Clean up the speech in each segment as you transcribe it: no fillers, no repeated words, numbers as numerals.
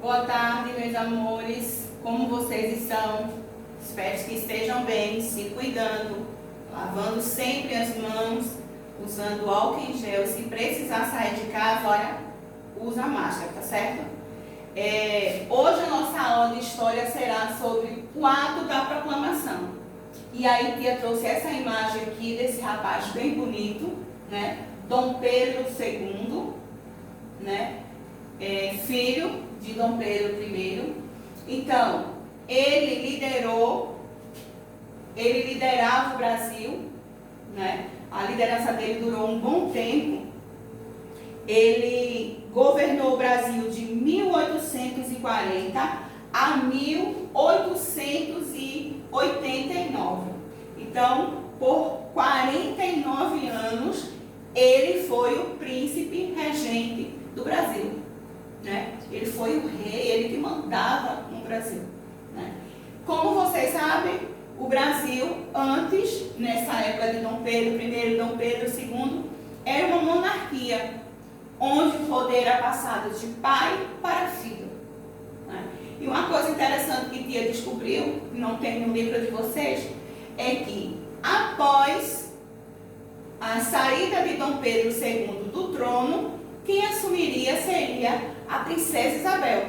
Boa tarde, meus amores. Como vocês estão? Espero que estejam bem, se cuidando, lavando sempre as mãos, usando álcool em gel. Se precisar sair de casa, olha, usa máscara, tá certo? Hoje a nossa aula de história será sobre o ato da proclamação. E aí, tia trouxe essa imagem aqui desse rapaz bem bonito, né? Dom Pedro II, né? Filho de Dom Pedro I. Então, ele liderava o Brasil, né? A liderança dele durou um bom tempo. Ele governou o Brasil de 1840 a 1889. Então, por 49 anos, ele foi o príncipe regente do Brasil, né? Ele foi o rei, ele que mandava no Brasil, né? Como vocês sabem, o Brasil, antes, nessa época de Dom Pedro I e Dom Pedro II, era uma monarquia, onde o poder era passado de pai para filho, né? E uma coisa interessante que tia descobriu, que não tem no livro de vocês, é que após a saída de Dom Pedro II do trono, quem assumiria seria a princesa Isabel,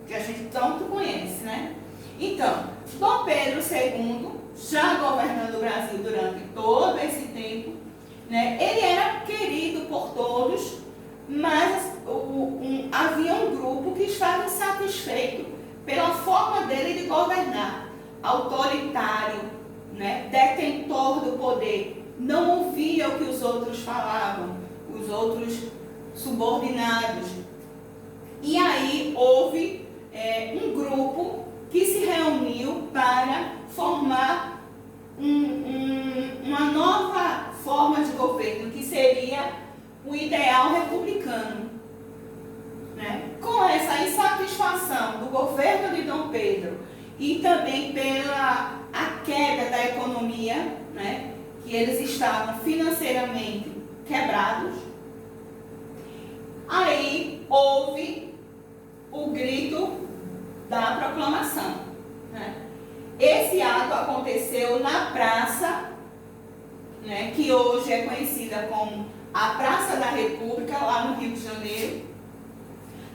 que a gente tanto conhece, né? Então, Dom Pedro II, já governando o Brasil durante todo esse tempo, né, ele era querido por todos, mas havia um grupo que estava insatisfeito pela forma dele de governar, autoritário, né, detentor do poder, não ouvia o que os outros falavam, os outros subordinados. E aí houve um grupo que se reuniu para formar uma nova forma de governo, que seria o ideal republicano, né? Com essa insatisfação do governo de Dom Pedro e também pela a queda da economia, né? Que eles estavam financeiramente quebrados, aí houve o grito da proclamação, né? Esse ato aconteceu na praça, né, que hoje é conhecida como a Praça da República, lá no Rio de Janeiro.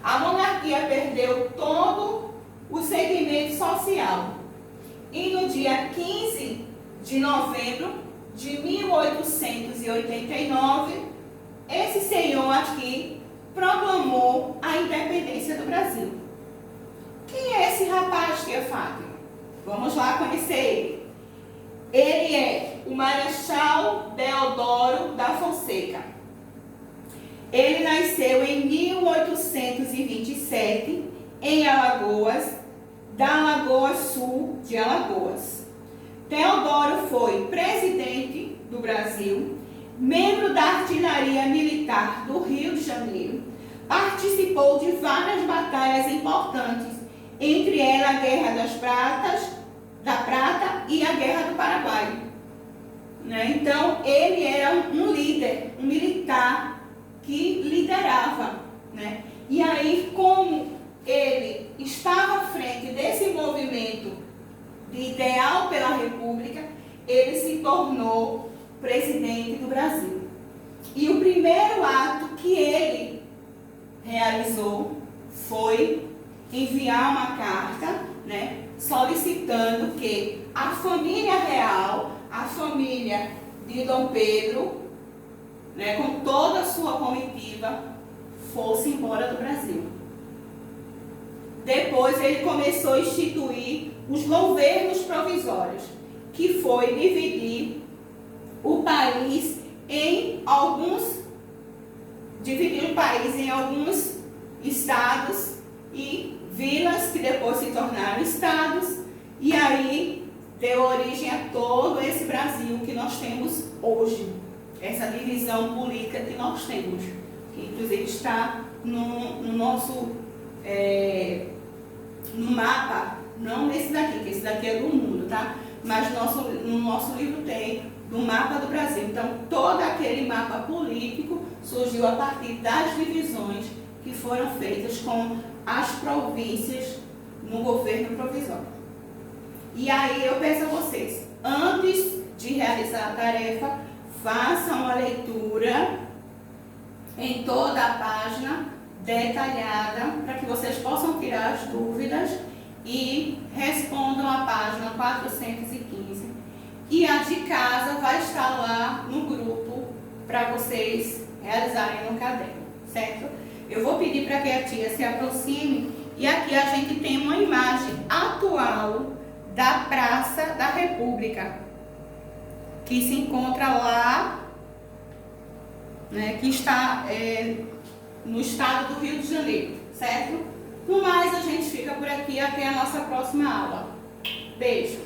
A monarquia perdeu todo o segmento social. E no dia 15 de novembro de 1889, esse senhor aqui proclamou a independência do Brasil. Quem é esse rapaz, tia Fátima? Vamos lá conhecer ele. Ele é o Marechal Deodoro da Fonseca. Ele nasceu em 1827 em Alagoas, da Lagoa Sul de Alagoas. Deodoro foi presidente do Brasil, membro da Artilharia Militar do Rio de Janeiro, participou de várias batalhas importantes, entre elas a Guerra da Prata e a Guerra do Paraguai, né? Então, ele era um líder, um militar que liderava, né? E aí, como ele estava à frente desse movimento de ideal pela República, ele se tornou presidente do Brasil. E o primeiro ato que ele realizou foi enviar uma carta, né, solicitando que a família real, a família de Dom Pedro, né, com toda a sua comitiva, fosse embora do Brasil. Depois ele começou a instituir os governos provisórios, que foi dividir o país em alguns estados e vilas, que depois se tornaram estados, e aí deu origem a todo esse Brasil que nós temos hoje, essa divisão política que nós temos, que inclusive está no nosso no mapa, não esse daqui, que esse daqui é do mundo, tá? Mas no nosso livro tem do mapa do Brasil. Então, todo aquele mapa político surgiu a partir das divisões que foram feitas com as províncias no governo provisório. E aí eu peço a vocês, antes de realizar a tarefa, façam uma leitura em toda a página detalhada, para que vocês possam tirar as dúvidas e respondam a página 415. E a de casa vai estar lá no grupo para vocês realizarem no caderno, certo? Eu vou pedir para que a tia se aproxime e aqui a gente tem uma imagem atual da Praça da República, que se encontra lá, né, que está no estado do Rio de Janeiro, certo? No mais, a gente fica por aqui até a nossa próxima aula. Beijo!